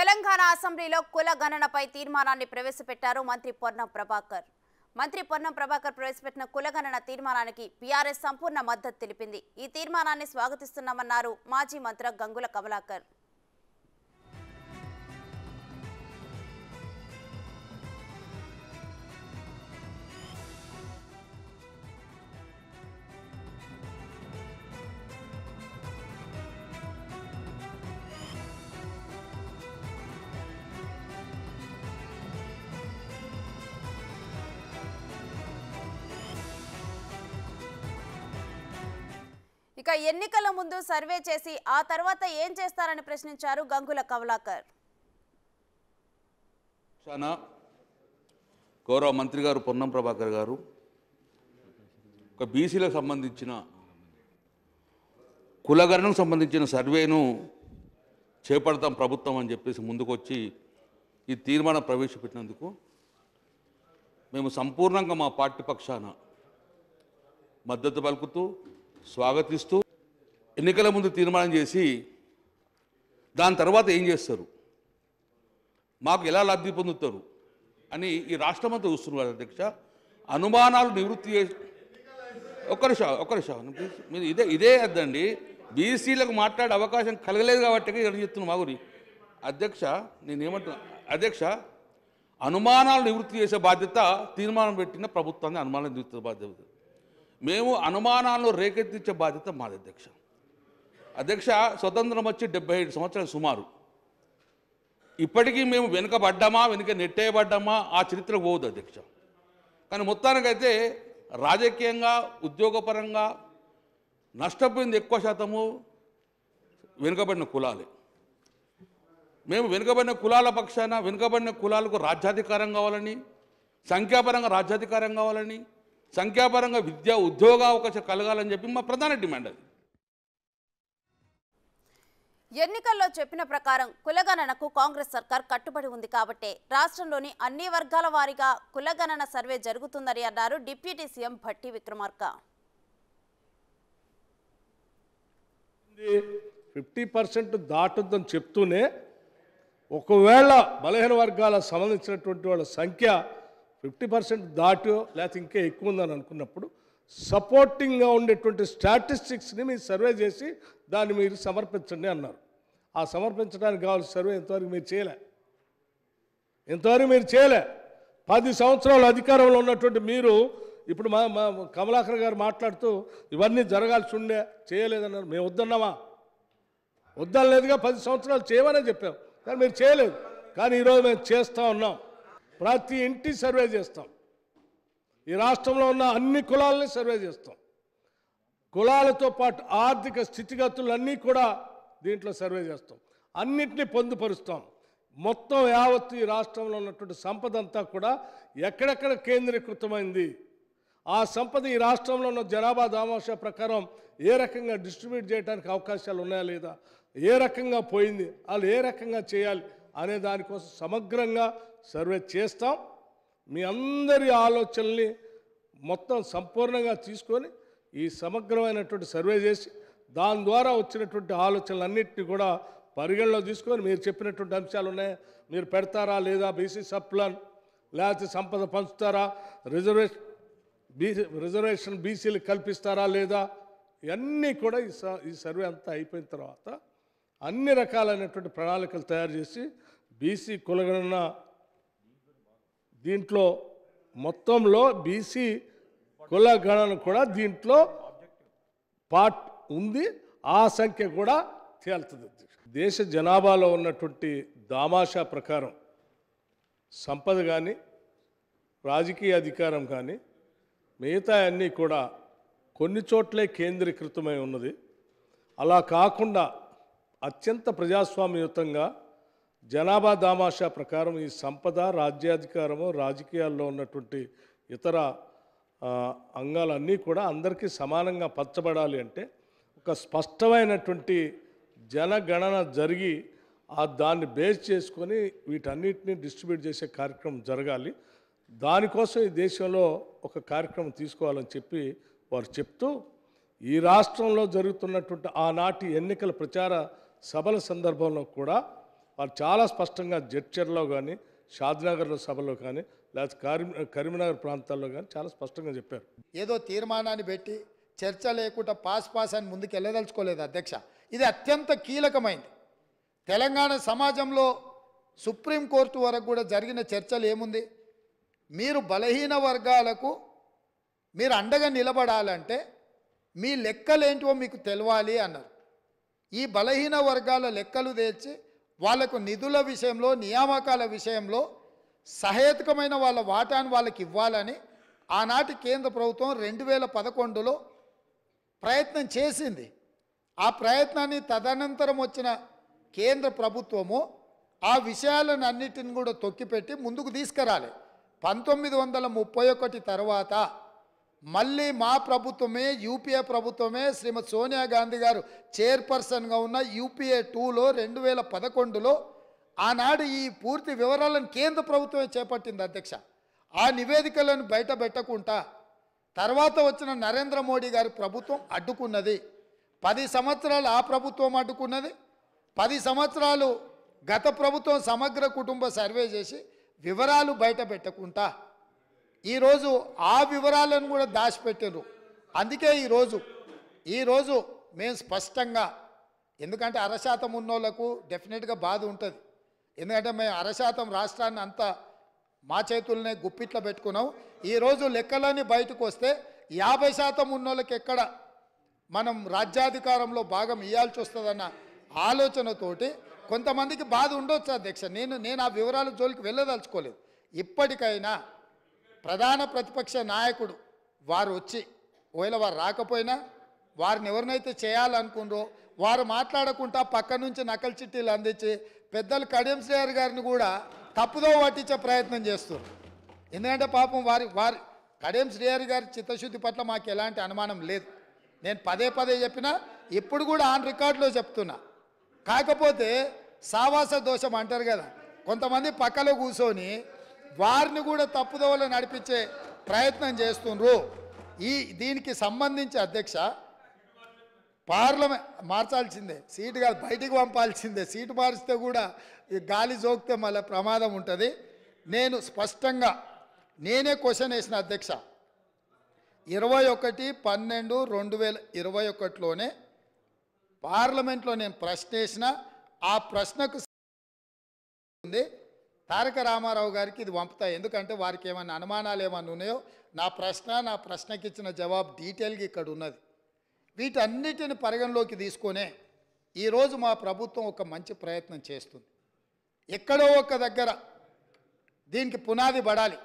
తెలంగాణ అసెంబ్లీలో కుల గణనపై తీర్మానాన్ని ప్రవేశపెట్టారు మంత్రి పొన్నం ప్రభాకర్. మంత్రి పొన్నం ప్రభాకర్ ప్రవేశపెట్టిన కులగణన తీర్మానానికి బీఆర్ఎస్ సంపూర్ణ మద్దతు తెలిపింది. ఈ తీర్మానాన్ని స్వాగతిస్తున్నామన్నారు మాజీ మంత్రి గంగుల కమలాకర్. ఇక ఎన్నికల ముందు సర్వే చేసి ఆ తర్వాత ఏం చేస్తారని ప్రశ్నించారు గంగుల కమలాకర్. గౌరవ మంత్రి గారు పొన్నం ప్రభాకర్ గారు ఒక బీసీలకు సంబంధించిన కులగణనకు సంబంధించిన సర్వేను చేపడతాం ప్రభుత్వం అని చెప్పేసి ముందుకొచ్చి ఈ తీర్మానం ప్రవేశపెట్టినందుకు మేము సంపూర్ణంగా మా పార్టీ పక్షాన మద్దతు పలుకుతూ స్వాగతిస్తూ ఎన్నికల ముందు తీర్మానం చేసి దాని తర్వాత ఏం చేస్తారు, మాకు ఎలా లబ్ధి పొందుతారు అని ఈ రాష్ట్రమంతా చూస్తున్నారు అధ్యక్ష. అనుమానాలు నివృత్తి చేసి ఒక్క నిమిషం మీరు ఇదే అద్దండి. బీసీలకు మాట్లాడే అవకాశం కలగలేదు కాబట్టి ఇక్కడ చెప్తున్నాను మాగురి అధ్యక్ష. నేనేమంటున్నా అధ్యక్ష, అనుమానాలు నివృత్తి చేసే బాధ్యత తీర్మానం పెట్టిన ప్రభుత్వాన్ని అనుమానాలు నివృత్తి బాధ్యత. మేము అనుమానాలను రేకెత్తించే బాధ్యత మాది అధ్యక్ష. అధ్యక్ష, స్వతంత్రం వచ్చి 75 సంవత్సరాలు సుమారు. ఇప్పటికీ మేము వెనుక నెట్టేయబడ్డామా ఆ చరిత్రకు పోవద్దు అధ్యక్ష. కానీ మొత్తానికైతే రాజకీయంగా ఉద్యోగపరంగా నష్టపోయింది ఎక్కువ శాతము వెనుకబడిన కులాలే. మేము వెనుకబడిన కులాల పక్షాన వెనుకబడిన కులాలకు రాజ్యాధికారం కావాలని, సంఖ్యాపరంగా రాజ్యాధికారం కావాలని, సంఖ్యాపరంగా విద్యా ఉద్యోగ అవకాశం కలగాలని చెప్పి మా ప్రధాన డిమాండ్ అది. ఎన్నికల్లో చెప్పిన ప్రకారం కులగణనకు కాంగ్రెస్ సర్కార్ కట్టుబడి ఉంది కాబట్టి రాష్ట్రంలోని అన్ని వర్గాల వారీగా కులగణన సర్వే జరుగుతుందని అన్నారు డిప్యూటీ సీఎం భట్టి విక్రమార్క. 50% దాటుద్దని చెప్తూనే ఒకవేళ బలహీన వర్గాల సంబంధించినటువంటి వాళ్ళ సంఖ్య 50% దాటో లేకపోతే ఇంకా ఎక్కువ ఉందని అనుకున్నప్పుడు సపోర్టింగ్గా ఉండేటువంటి స్టాటిస్టిక్స్ని మీరు సర్వే చేసి దాన్ని మీరు సమర్పించండి అన్నారు. ఆ సమర్పించడానికి కావాల్సిన సర్వే ఇంతవరకు మీరు చేయలే. 10 సంవత్సరాలు అధికారంలో ఉన్నటువంటి మీరు ఇప్పుడు మా కమలాకర్ గారు మాట్లాడుతూ ఇవన్నీ జరగాల్సి ఉండే చేయలేదన్నారు. మేము వద్దనలేదుగా 10 సంవత్సరాలు చేయమనే చెప్పాం, కానీ మీరు చేయలేదు. కానీ ఈరోజు మేము చేస్తూ ఉన్నాం. ప్రతి ఇంటి సర్వే చేస్తాం. ఈ రాష్ట్రంలో ఉన్న అన్ని కులాలని సర్వే చేస్తాం. కులాలతో పాటు ఆర్థిక స్థితిగతులన్నీ కూడా దీంట్లో సర్వే చేస్తాం. అన్నింటినీ పొందుపరుస్తాం. మొత్తం యావత్తు ఈ రాష్ట్రంలో ఉన్నటువంటి సంపద అంతా కూడా ఎక్కడెక్కడ కేంద్రీకృతమైంది, ఆ సంపద ఈ రాష్ట్రంలో ఉన్న జనాభా దామాషా ప్రకారం ఏ రకంగా డిస్ట్రిబ్యూట్ చేయడానికి అవకాశాలు ఉన్నాయా లేదా, ఏ రకంగా పోయింది, వాళ్ళు ఏ రకంగా చేయాలి అనే దానికోసం సమగ్రంగా సర్వే చేస్తాం. మీ అందరి ఆలోచనల్ని మొత్తం సంపూర్ణంగా తీసుకొని ఈ సమగ్రమైనటువంటి సర్వే చేసి దాని ద్వారా వచ్చినటువంటి ఆలోచనలన్నింటినీ కూడా పరిగణలో తీసుకొని మీరు చెప్పినటువంటి అంశాలు ఉన్నాయి, మీరు పెడతారా లేదా, బీసీ సప్లాన్ లేకపోతే సంపద పంచుతారా, రిజర్వేషన్ బీసీలు కల్పిస్తారా లేదా, ఇవన్నీ కూడా ఈ సర్వే అంతా అయిపోయిన తర్వాత అన్ని రకాలైనటువంటి ప్రణాళికలు తయారు చేసి బీసీ కులగణన దీంట్లో మొత్తంలో బీసీ కులగణన కూడా దీంట్లో పార్ట్ ఉంది. ఆ సంఖ్య కూడా తేలుతుంది. దేశ జనాభాలో ఉన్నటువంటి దామాషా ప్రకారం సంపద కానీ రాజకీయ అధికారం కానీ మిగతా అన్నీ కూడా కొన్ని చోట్లే కేంద్రీకృతమై ఉన్నది. అలా కాకుండా అత్యంత ప్రజాస్వామ్యయుతంగా జనాభా దామాషా ప్రకారం ఈ సంపద, రాజ్యాధికారము, రాజకీయాల్లో ఉన్నటువంటి ఇతర అంగాలన్నీ కూడా అందరికీ సమానంగా పంచబడాలి అంటే ఒక స్పష్టమైనటువంటి జనగణన జరిగి దాన్ని బేస్ చేసుకొని వీటన్నిటిని డిస్ట్రిబ్యూట్ చేసే కార్యక్రమం జరగాలి. దానికోసం ఈ దేశంలో ఒక కార్యక్రమం తీసుకోవాలని చెప్పి వారు చెప్తూ ఈ రాష్ట్రంలో జరుగుతున్నటువంటి ఆనాటి ఎన్నికల ప్రచార సభల సందర్భంలో కూడా వారు చాలా స్పష్టంగా జడ్చర్లో కానీ షాద్నగర్లో సభలో కానీ లేకపోతే కరీంనగర్ ప్రాంతాల్లో కానీ చాలా స్పష్టంగా చెప్పారు. ఏదో తీర్మానాన్ని పెట్టి చర్చ లేకుండా పాస్ అని ముందుకు వెళ్ళదలుచుకోలేదు అధ్యక్ష. ఇది అత్యంత కీలకమైంది. తెలంగాణ సమాజంలో సుప్రీంకోర్టు వరకు కూడా జరిగిన చర్చలు ఏముంది? మీరు బలహీన వర్గాలకు మీరు అండగా నిలబడాలంటే మీ లెక్కలేంటివో మీకు తెలవాలి అన్నారు. ఈ బలహీన వర్గాల లెక్కలు తెచ్చి వాళ్లకు నిధుల విషయంలో నియామకాల విషయంలో సహేతుకమైన వాళ్ళ వాటాను వాళ్ళకి ఇవ్వాలని ఆనాటి కేంద్ర ప్రభుత్వం 2011లో ప్రయత్నం చేసింది. ఆ ప్రయత్నాన్ని తదనంతరం వచ్చిన కేంద్ర ప్రభుత్వము ఆ విషయాలను అన్నిటిని కూడా తొక్కిపెట్టి ముందుకు తీసుకురాలి. 1931 తర్వాత మళ్ళీ మా ప్రభుత్వమే యూపీఏ ప్రభుత్వమే శ్రీమతి సోనియా గాంధీ గారు చైర్పర్సన్గా ఉన్న యూపీఏ 2లో 2011లో ఆనాడు ఈ పూర్తి వివరాలను కేంద్ర ప్రభుత్వమే చేపట్టింది అధ్యక్ష. ఆ నివేదికలను బయట పెట్టకుండా తర్వాత వచ్చిన నరేంద్ర మోడీ గారి ప్రభుత్వం అడ్డుకున్నది. 10 సంవత్సరాలు ఆ ప్రభుత్వం అడ్డుకున్నది. 10 సంవత్సరాలు గత ప్రభుత్వం సమగ్ర కుటుంబ సర్వే చేసి వివరాలు బయట పెట్టకుండా ఈరోజు ఆ వివరాలను కూడా దాచిపెట్టారు. అందుకే ఈరోజు మేము స్పష్టంగా, ఎందుకంటే 1% ఉన్నోళ్లకు డెఫినెట్గా బాధ ఉంటుంది. ఎందుకంటే మేము 1% రాష్ట్రాన్ని అంతా మా చేతులనే గుప్పిట్లో పెట్టుకున్నాం. ఈరోజు లెక్కలన్నీ బయటకు వస్తే 50% ఉన్నోళ్ళకి ఎక్కడ మనం రాజ్యాధికారంలో భాగం ఇవ్వాల్సి వస్తుందన్న ఆలోచనతోటి కొంతమందికి బాధ ఉండొచ్చు అధ్యక్ష. నేను ఆ వివరాల జోలికి వెళ్ళదలుచుకోలేదు. ఇప్పటికైనా ప్రధాన ప్రతిపక్ష నాయకుడు వారు వచ్చి, ఒకవేళ వారు రాకపోయినా వారిని ఎవరినైతే చేయాలనుకున్నారో వారు మాట్లాడకుండా పక్క నుంచి నకలు చిట్టీలు అందించి పెద్దలు కడియం శ్రీహరి గారిని కూడా తప్పుదో పట్టించే ప్రయత్నం చేస్తారు. ఎందుకంటే పాపం వారి కడియం శ్రీహరి గారి చిత్తశుద్ధి పట్ల మాకు ఎలాంటి అనుమానం లేదు. నేను పదే చెప్పినా ఇప్పుడు కూడా ఆన్ రికార్డులో చెప్తున్నా. కాకపోతే సావాస దోషం అంటారు కదా, కొంతమంది పక్కలో కూర్చొని వారిని కూడా తప్పుదోవలో నడిపించే ప్రయత్నం చేస్తుండ్రు. దీనికి సంబంధించి అధ్యక్ష పార్లమెంట్ మార్చాల్సిందే, సీటు కాదు బయటికి పంపాల్సిందే. సీటు మారిస్తే కూడా గాలి జోకితే మళ్ళీ ప్రమాదం ఉంటుంది. నేను స్పష్టంగా నేనే క్వశ్చన్ వేసిన అధ్యక్ష. 21/12/2021లోనే పార్లమెంట్లో నేను ప్రశ్న వేసిన. ఆ ప్రశ్నకు ఉంది తారక రామారావు గారికి ఇది పంపుతాయి. ఎందుకంటే వారికి ఏమైనా అనుమానాలు ఏమైనా ఉన్నాయో నా ప్రశ్నకి ఇచ్చిన జవాబు డీటెయిల్గా ఇక్కడ ఉన్నది. వీటన్నిటిని పరిగణలోకి తీసుకొనే ఈరోజు మా ప్రభుత్వం ఒక మంచి ప్రయత్నం చేస్తుంది. ఎక్కడో ఒక దగ్గర దీనికి పునాది పడాలి.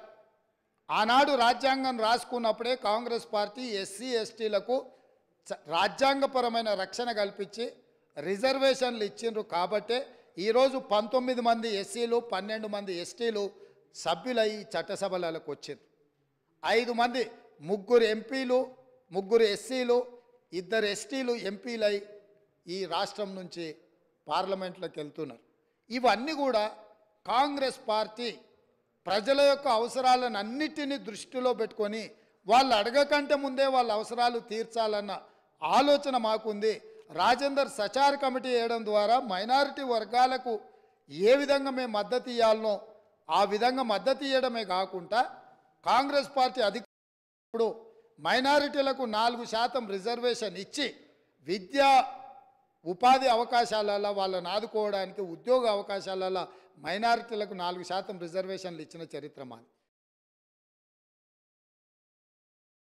ఆనాడు రాజ్యాంగం రాసుకున్నప్పుడే కాంగ్రెస్ పార్టీ ఎస్సీ ఎస్టీలకు రాజ్యాంగపరమైన రక్షణ కల్పించి రిజర్వేషన్లు ఇచ్చిండ్రు. కాబట్టే ఈరోజు 19 మంది ఎస్సీలు 12 మంది ఎస్టీలు సభ్యులై చట్టసభలకు వచ్చింది. 5 మంది 3 ఎంపీలు 3 ఎస్సీలు 2 ఎస్టీలు ఎంపీలై ఈ రాష్ట్రం నుంచి పార్లమెంట్లోకి వెళ్తున్నారు. ఇవన్నీ కూడా కాంగ్రెస్ పార్టీ ప్రజల యొక్క అవసరాలను అన్నిటినీ దృష్టిలో పెట్టుకొని వాళ్ళు అడగకంటే ముందే వాళ్ళ అవసరాలు తీర్చాలన్న ఆలోచన మాకుంది. రాజేందర్ సచార్ కమిటీ వేయడం ద్వారా మైనారిటీ వర్గాలకు ఏ విధంగా మేము మద్దతు ఇవ్వాలనో ఆ విధంగా మద్దతు ఇవ్వడమే కాకుండా కాంగ్రెస్ పార్టీ అధికారులు మైనారిటీలకు 4% రిజర్వేషన్ ఇచ్చి విద్యా ఉపాధి అవకాశాలలో వాళ్ళని ఆదుకోవడానికి ఉద్యోగ అవకాశాలలో మైనారిటీలకు 4% రిజర్వేషన్లు ఇచ్చిన చరిత్ర మాది.